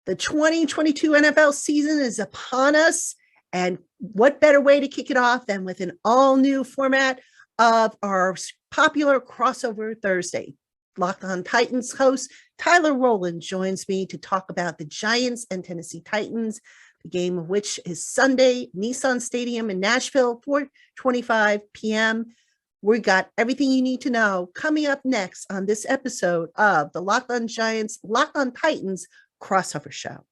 The 2022 NFL season is upon us. And what better way to kick it off than with an all-new format of our popular crossover Thursday. LockedOn Titans host Tyler Rowland joins me to talk about the Giants and Tennessee Titans, the game of which is Sunday, Nissan Stadium in Nashville, 4:25 p.m. We got everything you need to know coming up next on this episode of the LockedOn Giants, LockedOn Titans crossover show.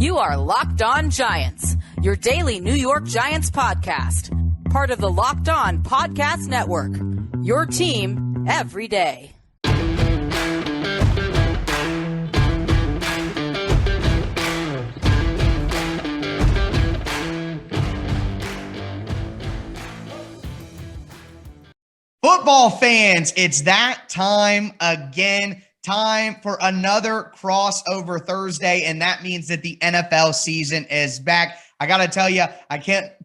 You are Locked On Giants, your daily New York Giants podcast, part of the Locked On Podcast Network, your team every day. Football fans, it's that time again. Time for another crossover Thursday, and that means that the NFL season is back. I got to tell you,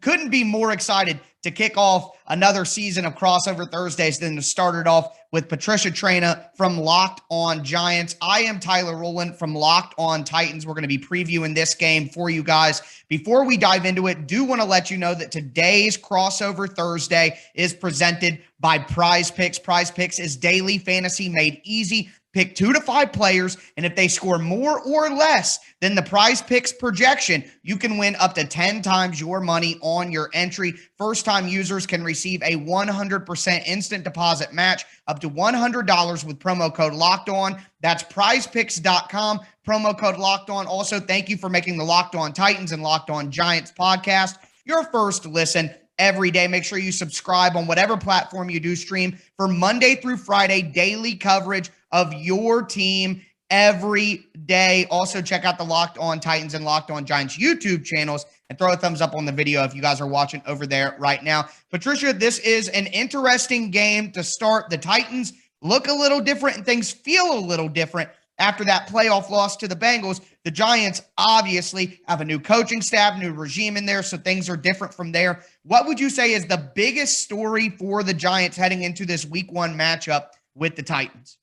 couldn't be more excited to kick off another season of crossover Thursdays than to start it off with Patricia Traina from Locked On Giants. I am Tyler Rowland from Locked On Titans. We're going to be previewing this game for you guys. Before we dive into it, do want to let you know that today's crossover Thursday is presented by Prize Picks. Prize Picks is daily fantasy made easy. Pick 2 to 5 players, and if they score more or less than the Prize Picks projection, you can win up to 10 times your money on your entry. First-time users can receive a 100% instant deposit match up to $100 with promo code LOCKEDON. That's prizepicks.com, promo code LOCKEDON. Also, thank you for making the Locked On Titans and Locked On Giants podcast your first listen every day. Make sure you subscribe on whatever platform you do stream for Monday through Friday daily coverage of your team every day. Also, check out the Locked On Titans and Locked On Giants YouTube channels and throw a thumbs up on the video if you guys are watching over there right now. Patricia, this is an interesting game to start. The Titans look a little different and things feel a little different after that playoff loss to the Bengals. The Giants obviously have a new coaching staff, new regime in there, so things are different from there. What would you say is the biggest story for the Giants heading into this week 1 matchup with the Titans?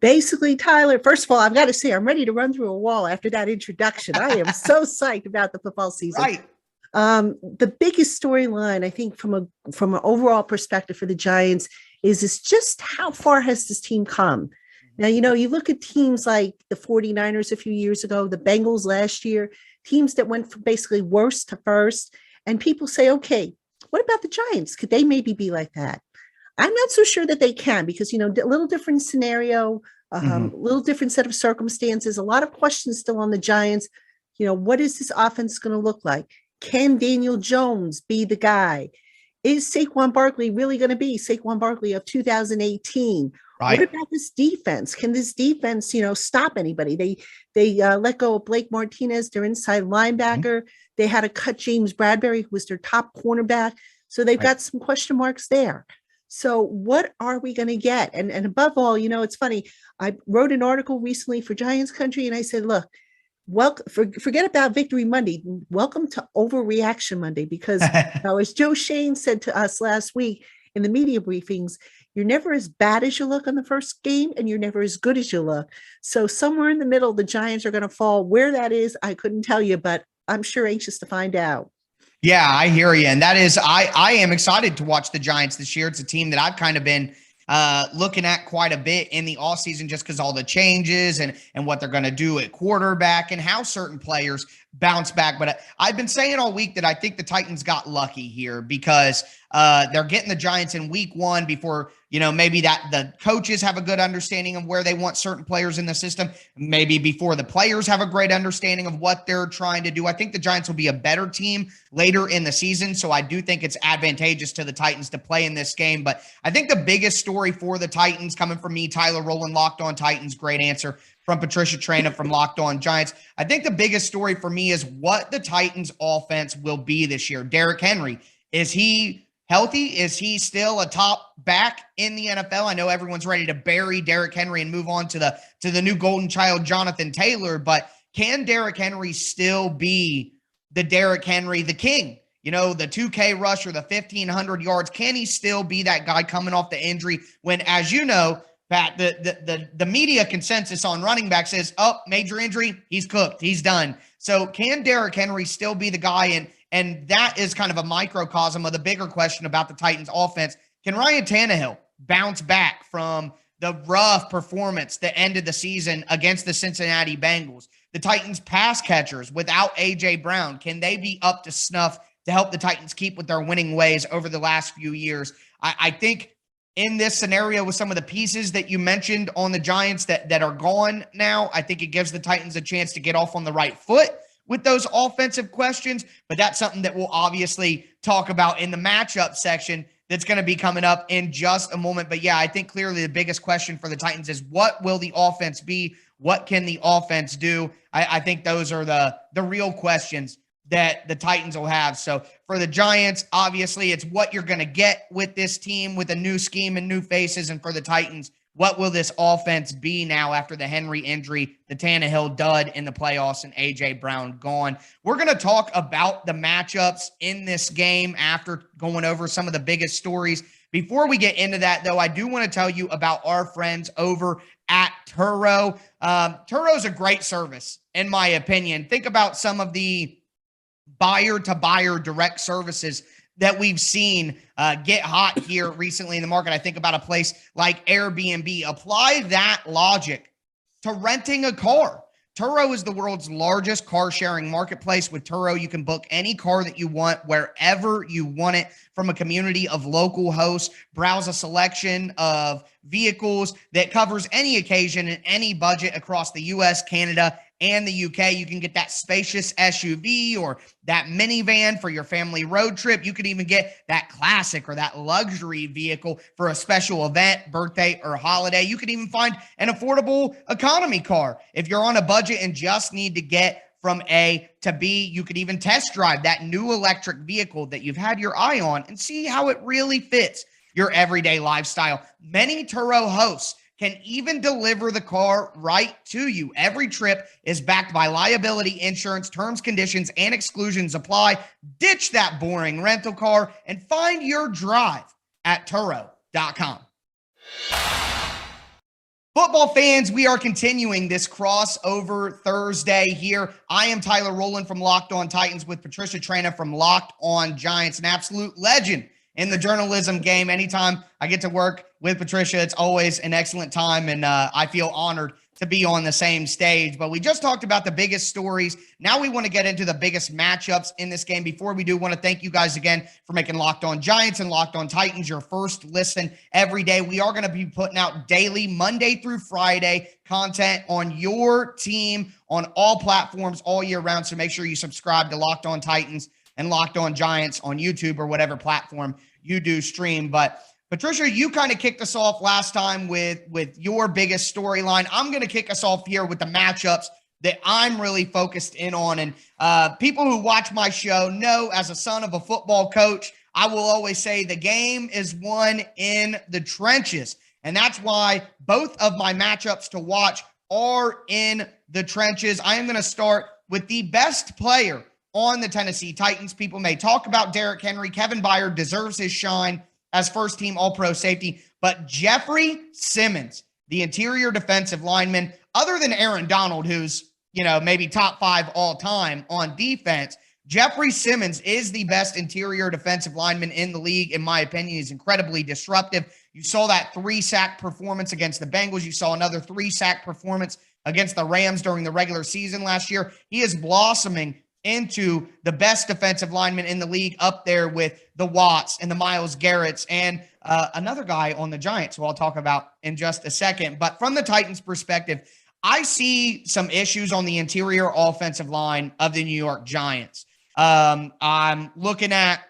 Basically, Tyler, first of all, I've got to say I'm ready to run through a wall after that introduction. I am so psyched about the football season. Right. The biggest storyline, I think, from an overall perspective for the Giants is just how far has this team come? Now, you look at teams like the 49ers a few years ago, the Bengals last year, teams that went from basically worst to first, and people say, okay, what about the Giants? Could they maybe be like that? I'm not so sure that they can because, a little different scenario, a little different set of circumstances, a lot of questions still on the Giants. What is this offense going to look like? Can Daniel Jones be the guy? Is Saquon Barkley really going to be Saquon Barkley of 2018? Right. What about this defense? Can this defense, stop anybody? They let go of Blake Martinez, their inside linebacker. They had to cut James Bradbury, who was their top cornerback. So they've got some question marks there. So what are we going to get? And above all, it's funny. I wrote an article recently for Giants Country, and I said, look, forget about Victory Monday. Welcome to Overreaction Monday, because as Joe Shane said to us last week in the media briefings, you're never as bad as you look on the first game, and you're never as good as you look. So somewhere in the middle, the Giants are going to fall. Where that is, I couldn't tell you, but I'm sure anxious to find out. Yeah, I hear you. And that is, I am excited to watch the Giants this year. It's a team that I've kind of been looking at quite a bit in the offseason just because all the changes and what they're going to do at quarterback and how certain players bounce back. But I've been saying all week that I think the Titans got lucky here because they're getting the Giants in week 1 before, maybe that the coaches have a good understanding of where they want certain players in the system, maybe before the players have a great understanding of what they're trying to do. I think the Giants will be a better team later in the season, so I do think it's advantageous to the Titans to play in this game. But I think the biggest story for the Titans, coming from me, Tyler Rowland, Locked On Titans, great answer from Patricia Traina from Locked On Giants. I think the biggest story for me is what the Titans offense will be this year. Derrick Henry, is he healthy? Is he still a top back in the NFL? I know everyone's ready to bury Derrick Henry and move on to the new golden child, Jonathan Taylor, but can Derrick Henry still be the Derrick Henry, the king? The 2K rusher, the 1,500 yards. Can he still be that guy coming off the injury when, as you know, Pat, the media consensus on running backs is, oh, major injury, he's cooked, he's done. So can Derrick Henry still be the guy? And that is kind of a microcosm of the bigger question about the Titans offense. Can Ryan Tannehill bounce back from the rough performance that ended the season against the Cincinnati Bengals? The Titans pass catchers without A.J. Brown, can they be up to snuff to help the Titans keep with their winning ways over the last few years? I think in this scenario with some of the pieces that you mentioned on the Giants that are gone now, I think it gives the Titans a chance to get off on the right foot with those offensive questions. But that's something that we'll obviously talk about in the matchup section that's going to be coming up in just a moment. But yeah, I think clearly the biggest question for the Titans is, what will the offense be? What can the offense do? I think those are the real questions that the Titans will have. So for the Giants, obviously it's what you're going to get with this team with a new scheme and new faces. And for the Titans, what will this offense be now after the Henry injury, the Tannehill dud in the playoffs, and A.J. Brown gone? We're going to talk about the matchups in this game after going over some of the biggest stories. Before we get into that, though, I do want to tell you about our friends over at Turo. Turo is a great service, in my opinion. Think about some of the buyer-to-buyer direct services that we've seen get hot here recently in the market. I think about a place like Airbnb. Apply that logic to renting a car. Turo is the world's largest car-sharing marketplace. With Turo, you can book any car that you want, wherever you want it, from a community of local hosts. Browse a selection of vehicles that covers any occasion and any budget across the U.S., Canada, and the UK. You can get that spacious SUV or that minivan for your family road trip. You could even get that classic or that luxury vehicle for a special event, birthday, or holiday. You could even find an affordable economy car. If you're on a budget and just need to get from A to B, you could even test drive that new electric vehicle that you've had your eye on and see how it really fits your everyday lifestyle. Many Turo hosts can even deliver the car right to you. Every trip is backed by liability insurance. Terms, conditions, and exclusions apply. Ditch that boring rental car and find your drive at Turo.com. Football fans, we are continuing this crossover Thursday here. I am Tyler Rowland from Locked On Titans with Patricia Traina from Locked On Giants, an absolute legend in the journalism game. Anytime I get to work with Patricia, it's always an excellent time, and I feel honored to be on the same stage. But we just talked about the biggest stories. Now we want to get into the biggest matchups in this game. Before we do, want to thank you guys again for making Locked On Giants and Locked On Titans your first listen every day. We are going to be putting out daily, Monday through Friday, content on your team on all platforms all year round. So make sure you subscribe to Locked On Titans and Locked On Giants on YouTube or whatever platform you do stream. But Patricia, you kind of kicked us off last time with your biggest storyline. I'm going to kick us off here with the matchups that I'm really focused in on. And people who watch my show know, as a son of a football coach, I will always say the game is won in the trenches. And that's why both of my matchups to watch are in the trenches. I am going to start with the best player on the Tennessee Titans. People may talk about Derrick Henry. Kevin Byard deserves his shine as first-team All-Pro safety. But Jeffrey Simmons, the interior defensive lineman, other than Aaron Donald, who's, maybe top 5 all-time on defense, Jeffrey Simmons is the best interior defensive lineman in the league. In my opinion, he's incredibly disruptive. You saw that 3-sack performance against the Bengals. You saw another 3-sack performance against the Rams during the regular season last year. He is blossoming into the best defensive lineman in the league, up there with the Watts and the Myles Garretts and another guy on the Giants, who I'll talk about in just a second. But from the Titans' perspective, I see some issues on the interior offensive line of the New York Giants. I'm looking at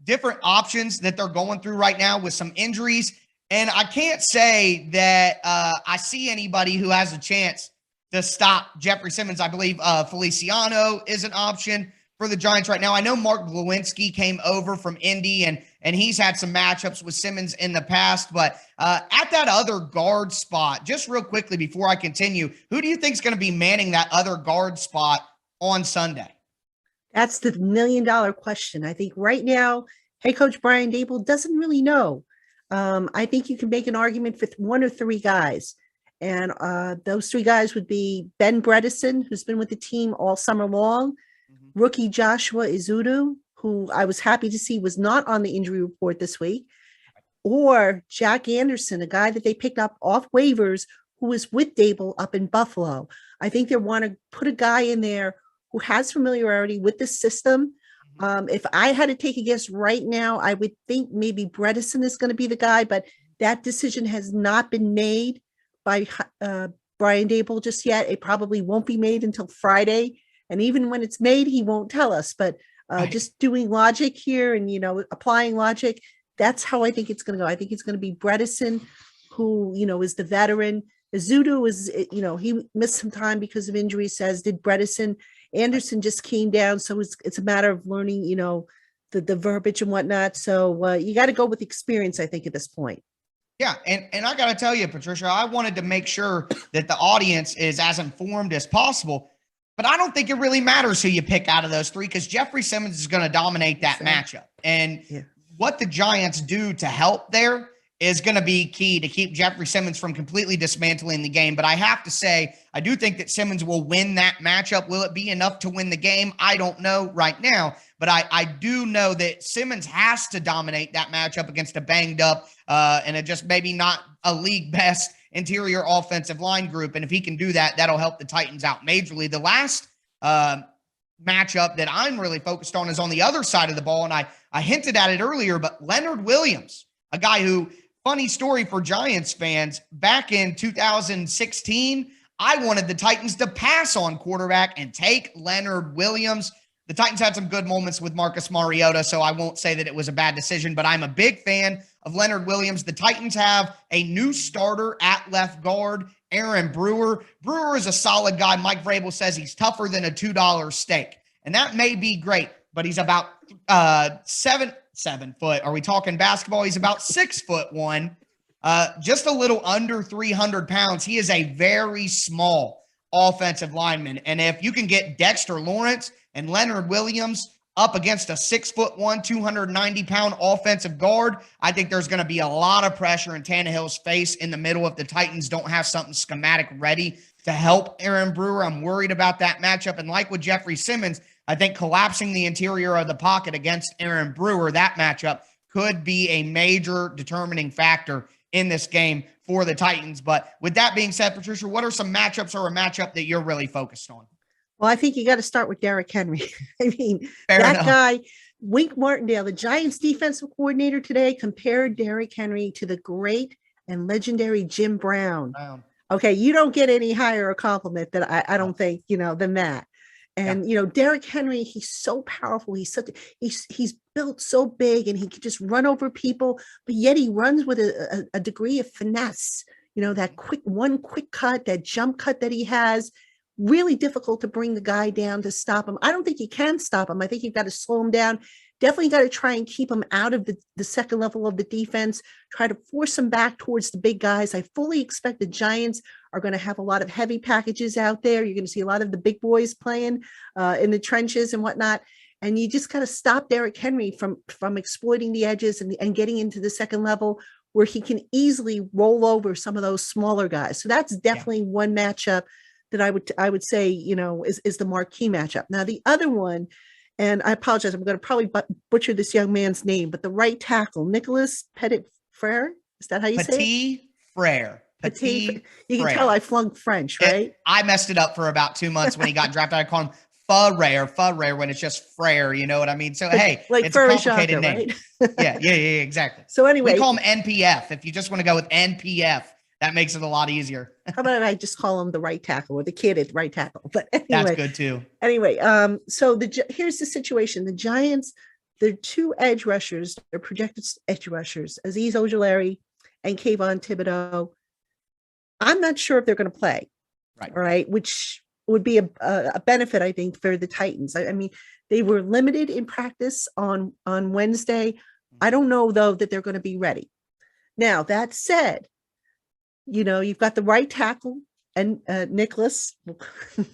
different options that they're going through right now with some injuries, and I can't say that I see anybody who has a chance to stop Jeffrey Simmons. I believe Feliciano is an option for the Giants right now. I know Mark Glowinski came over from Indy, and he's had some matchups with Simmons in the past. But at that other guard spot, just real quickly before I continue, who do you think is going to be manning that other guard spot on Sunday? That's the $1 million question. I think right now, head coach Brian Dable doesn't really know. I think you can make an argument for one or three guys. And those three guys would be Ben Bredesen, who's been with the team all summer long, rookie Joshua Izudu, who I was happy to see was not on the injury report this week, or Jack Anderson, a guy that they picked up off waivers who was with Dable up in Buffalo. I think they want to put a guy in there who has familiarity with the system. If I had to take a guess right now, I would think maybe Bredesen is going to be the guy, but that decision has not been made by Brian Dable just yet. It probably won't be made until Friday. And even when it's made, he won't tell us. But just doing logic here and, applying logic, that's how I think it's going to go. I think it's going to be Bredesen, who, is the veteran. Izudu is, he missed some time because of injuries, as did Bredesen. Anderson just came down, so it's a matter of learning, the verbiage and whatnot. So you got to go with experience, I think, at this point. Yeah, and I got to tell you, Patricia, I wanted to make sure that the audience is as informed as possible, but I don't think it really matters who you pick out of those three, because Jeffrey Simmons is going to dominate that matchup. And what the Giants do to help there is going to be key to keep Jeffrey Simmons from completely dismantling the game. But I have to say, I do think that Simmons will win that matchup. Will it be enough to win the game? I don't know right now, but I do know that Simmons has to dominate that matchup against a banged up and a just maybe not a league best interior offensive line group. And if he can do that, that'll help the Titans out majorly. The last matchup that I'm really focused on is on the other side of the ball. And I hinted at it earlier, but Leonard Williams, a guy who, funny story for Giants fans, back in 2016, I wanted the Titans to pass on quarterback and take Leonard Williams. The Titans had some good moments with Marcus Mariota, so I won't say that it was a bad decision, but I'm a big fan of Leonard Williams. The Titans have a new starter at left guard, Aaron Brewer. Brewer is a solid guy. Mike Vrabel says he's tougher than a $2 steak, and that may be great, but he's about 7 foot. Are we talking basketball? He's about 6'1", just a little under 300 pounds. He is a very small offensive lineman. And if you can get Dexter Lawrence and Leonard Williams up against a 6'1", 290-pound offensive guard, I think there's going to be a lot of pressure in Tannehill's face in the middle if the Titans don't have something schematic ready to help Aaron Brewer. I'm worried about that matchup. And like with Jeffrey Simmons, I think collapsing the interior of the pocket against Aaron Brewer, that matchup could be a major determining factor in this game for the Titans. But with that being said, Patricia, what are some matchups or a matchup that you're really focused on? Well, I think you got to start with Derrick Henry. I mean, Fair that enough. guy, Wink Martindale, the Giants defensive coordinator today, compared Derrick Henry to the great and legendary Jim Brown. Okay, you don't get any higher a compliment that I don't think, than that. And, Derrick Henry, he's so powerful. He's built so big, and he can just run over people, but yet he runs with a degree of finesse, that quick cut, that jump cut that he has. Really difficult to bring the guy down to stop him. I don't think you can stop him. I think you've got to slow him down. Definitely got to try and keep him out of the second level of the defense, try to force him back towards the big guys. I fully expect the Giants are going to have a lot of heavy packages out there. You're going to see a lot of the big boys playing in the trenches and whatnot. And you just got to stop Derrick Henry from exploiting the edges and getting into the second level where he can easily roll over some of those smaller guys. So that's definitely one matchup that I would say, is the marquee matchup. Now, the other one, and I apologize, I'm going to probably butcher this young man's name, but the right tackle, Nicholas Petit-Frere, is that how you say it? Petit-Frere. You can tell I flunked French, right? I messed it up for about 2 months when he got drafted. I call him Frere when it's just Frere, you know what I mean? So, hey, like it's a complicated name. Right? yeah, exactly. So anyway. We call him NPF. If you just want to go with NPF, that makes it a lot easier. How about I just call him the right tackle or the kid at right tackle? But anyway, that's good too. Anyway, so here's the situation. The Giants, they're two edge rushers, they're projected edge rushers, Azeez Ojulari and Kayvon Thibodeau. I'm not sure if they're going to play. Right. All right. Which would be a benefit, I think, for the Titans. I mean, they were limited in practice on Wednesday. I don't know, though, that they're going to be ready. Now, that said, you've got the right tackle and Nicholas.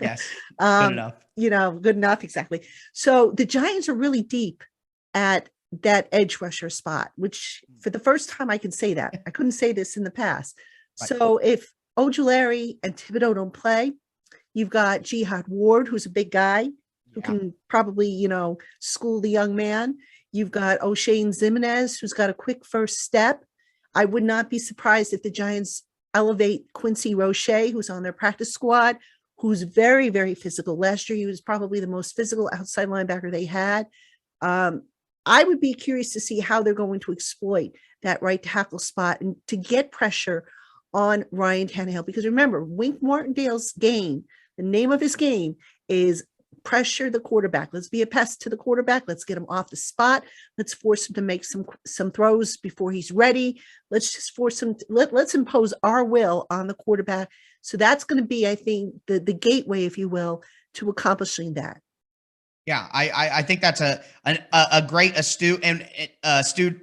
Yes. Good enough. Good enough. Exactly. So the Giants are really deep at that edge rusher spot, which for the first time I can say that. I couldn't say this in the past. Right. So if Ojulari and Thibodeau don't play, you've got Jihad Ward, who's a big guy who can probably, school the young man. You've got O'Shane Zimenez, who's got a quick first step. I would not be surprised if the Giants elevate Quincy Roche, who's on their practice squad, who's very, very physical. Last year, he was probably the most physical outside linebacker they had. I would be curious to see how they're going to exploit that right tackle spot and to get pressure on Ryan Tannehill. Because remember, Wink Martindale's game, the name of his game is pressure the quarterback. Let's be a pest to the quarterback. Let's get him off the spot. Let's force him to make some throws before he's ready. Let's just force him. Let's impose our will on the quarterback. So that's going to be, I think, the gateway, if you will, to accomplishing that. Yeah, I think that's a great astute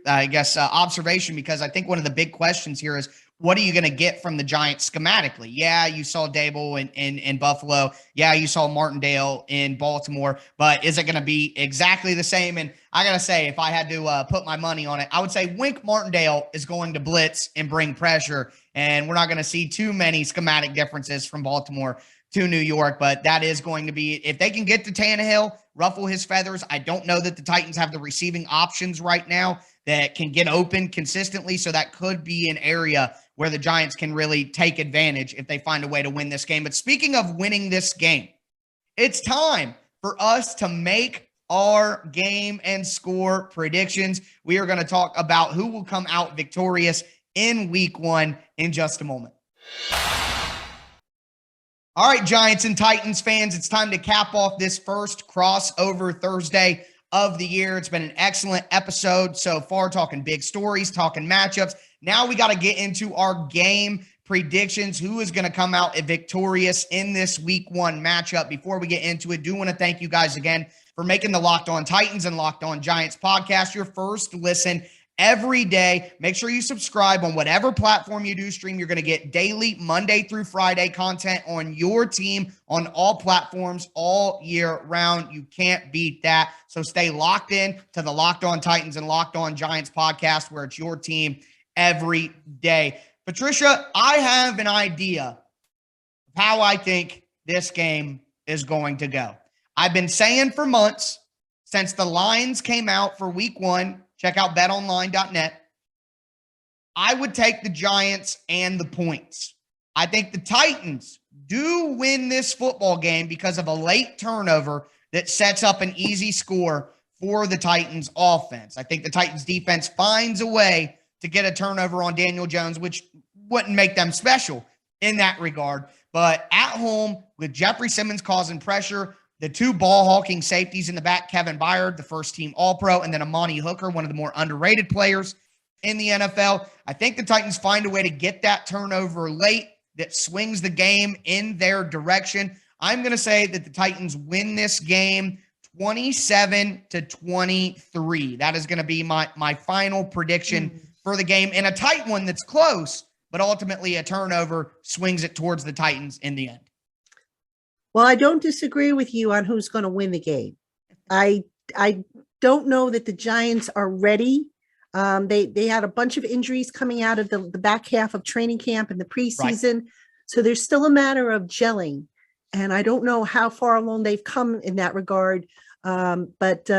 observation, because I think one of the big questions here is, what are you going to get from the Giants schematically? Yeah, you saw Dable in Buffalo. Yeah, you saw Martindale in Baltimore. But is it going to be exactly the same? And I got to say, if I had to put my money on it, I would say Wink Martindale is going to blitz and bring pressure. And we're not going to see too many schematic differences from Baltimore to New York. But that is going to be, if they can get to Tannehill, ruffle his feathers. I don't know that the Titans have the receiving options right now that can get open consistently. So that could be an area where the Giants can really take advantage if they find a way to win this game. But speaking of winning this game, it's time for us to make our game and score predictions. We are going to talk about who will come out victorious in week 1 in just a moment. All right, Giants and Titans fans, it's time to cap off this first crossover Thursday of the year. It's been an excellent episode so far, talking big stories, talking matchups. Now we got to get into our game predictions. Who is going to come out victorious in this week 1 matchup? Before we get into it, do want to thank you guys again for making the Locked On Titans and Locked On Giants podcast your first listen every day. Make sure you subscribe on whatever platform you do stream. You're going to get daily Monday through Friday content on your team on all platforms all year round. You can't beat that. So stay locked in to the Locked On Titans and Locked On Giants podcast, where it's your team every day. Patricia, I have an idea of how I think this game is going to go. I've been saying for months, since the lines came out for week 1, check out betonline.net, I would take the Giants and the points. I think the Titans do win this football game because of a late turnover that sets up an easy score for the Titans offense. I think the Titans defense finds a way to get a turnover on Daniel Jones, which wouldn't make them special in that regard. But at home, with Jeffrey Simmons causing pressure, the 2 ball-hawking safeties in the back, Kevin Byard, the first-team All-Pro, and then Amani Hooker, one of the more underrated players in the NFL. I think the Titans find a way to get that turnover late that swings the game in their direction. I'm going to say that the Titans win this game 27-23. That is going to be my final prediction for the game, in a tight one that's close, but ultimately a turnover swings it towards the Titans in the end. Well, I don't disagree with you on who's going to win the game. I don't know that the Giants are ready. They had a bunch of injuries coming out of the back half of training camp and the preseason. Right. So there's still a matter of gelling. And I don't know how far along they've come in that regard. But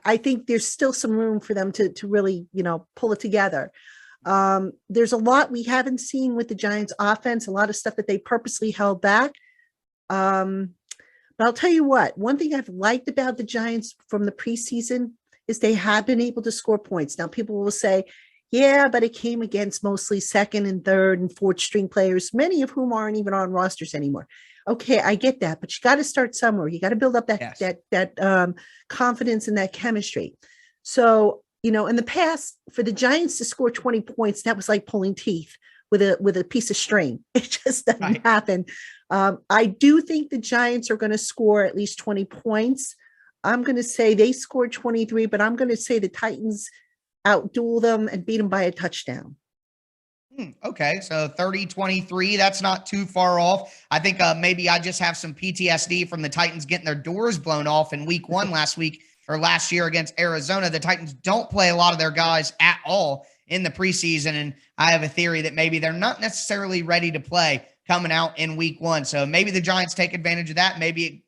I think there's still some room for them to really, pull it together. There's a lot we haven't seen with the Giants offense, a lot of stuff that they purposely held back. But I'll tell you what, one thing I've liked about the Giants from the preseason is they have been able to score points. Now, people will say, yeah, but it came against mostly second and third and fourth string players, many of whom aren't even on rosters anymore. Okay, I get that, but you got to start somewhere. You got to build up that confidence and that chemistry. So, in the past, for the Giants to score 20 points, that was like pulling teeth with a piece of string. It just doesn't happen. I do think the Giants are going to score at least 20 points. I'm going to say they scored 23, but I'm going to say the Titans outduel them and beat them by a touchdown. Okay, so 30-23, that's not too far off. I think maybe I just have some PTSD from the Titans getting their doors blown off in week 1 last week last year against Arizona. The Titans don't play a lot of their guys at all in the preseason. And I have a theory that maybe they're not necessarily ready to play coming out in week 1. So maybe the Giants take advantage of that. Maybe it,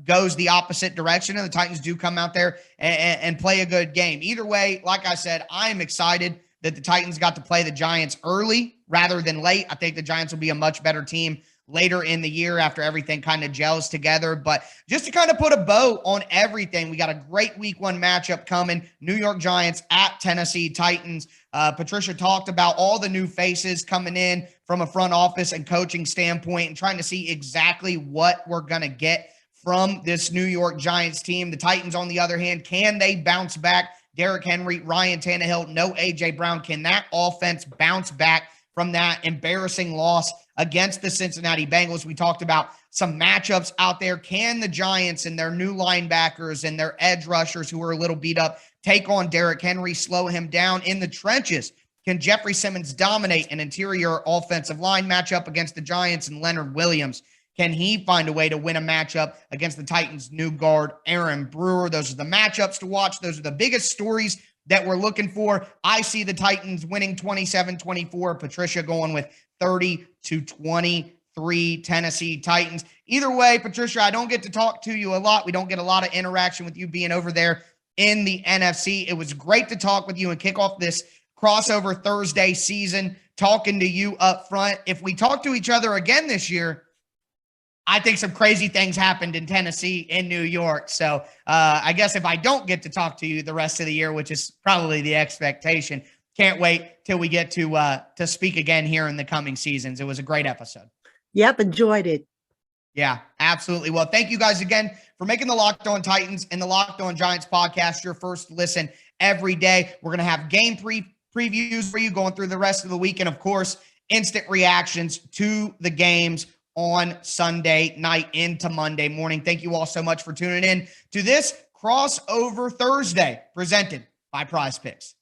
goes the opposite direction and the Titans do come out there and play a good game. Either way, like I said, I'm excited that the Titans got to play the Giants early rather than late. I think the Giants will be a much better team later in the year after everything kind of gels together. But just to kind of put a bow on everything, we got a great week 1 matchup coming. New York Giants at Tennessee Titans. Patricia talked about all the new faces coming in from a front office and coaching standpoint and trying to see exactly what we're going to get from this New York Giants team. The Titans, on the other hand, can they bounce back? Derrick Henry, Ryan Tannehill, no A.J. Brown. Can that offense bounce back from that embarrassing loss against the Cincinnati Bengals? We talked about some matchups out there. Can the Giants and their new linebackers and their edge rushers who are a little beat up take on Derrick Henry, slow him down in the trenches? Can Jeffrey Simmons dominate an interior offensive line matchup against the Giants and Leonard Williams? Can he find a way to win a matchup against the Titans' new guard, Aaron Brewer? Those are the matchups to watch. Those are the biggest stories that we're looking for. I see the Titans winning 27-24. Patricia going with 30-23 Tennessee Titans. Either way, Patricia, I don't get to talk to you a lot. We don't get a lot of interaction with you being over there in the NFC. It was great to talk with you and kick off this crossover Thursday season, talking to you up front. If we talk to each other again this year, I think some crazy things happened in Tennessee and New York. So I guess if I don't get to talk to you the rest of the year, which is probably the expectation, can't wait till we get to speak again here in the coming seasons. It was a great episode. Yep, enjoyed it. Yeah, absolutely. Well, thank you guys again for making the Locked On Titans and the Locked On Giants podcast your first listen every day. We're going to have game previews for you going through the rest of the week. And of course, instant reactions to the games on Sunday night into Monday morning. Thank you all so much for tuning in to this crossover Thursday presented by Prize Picks.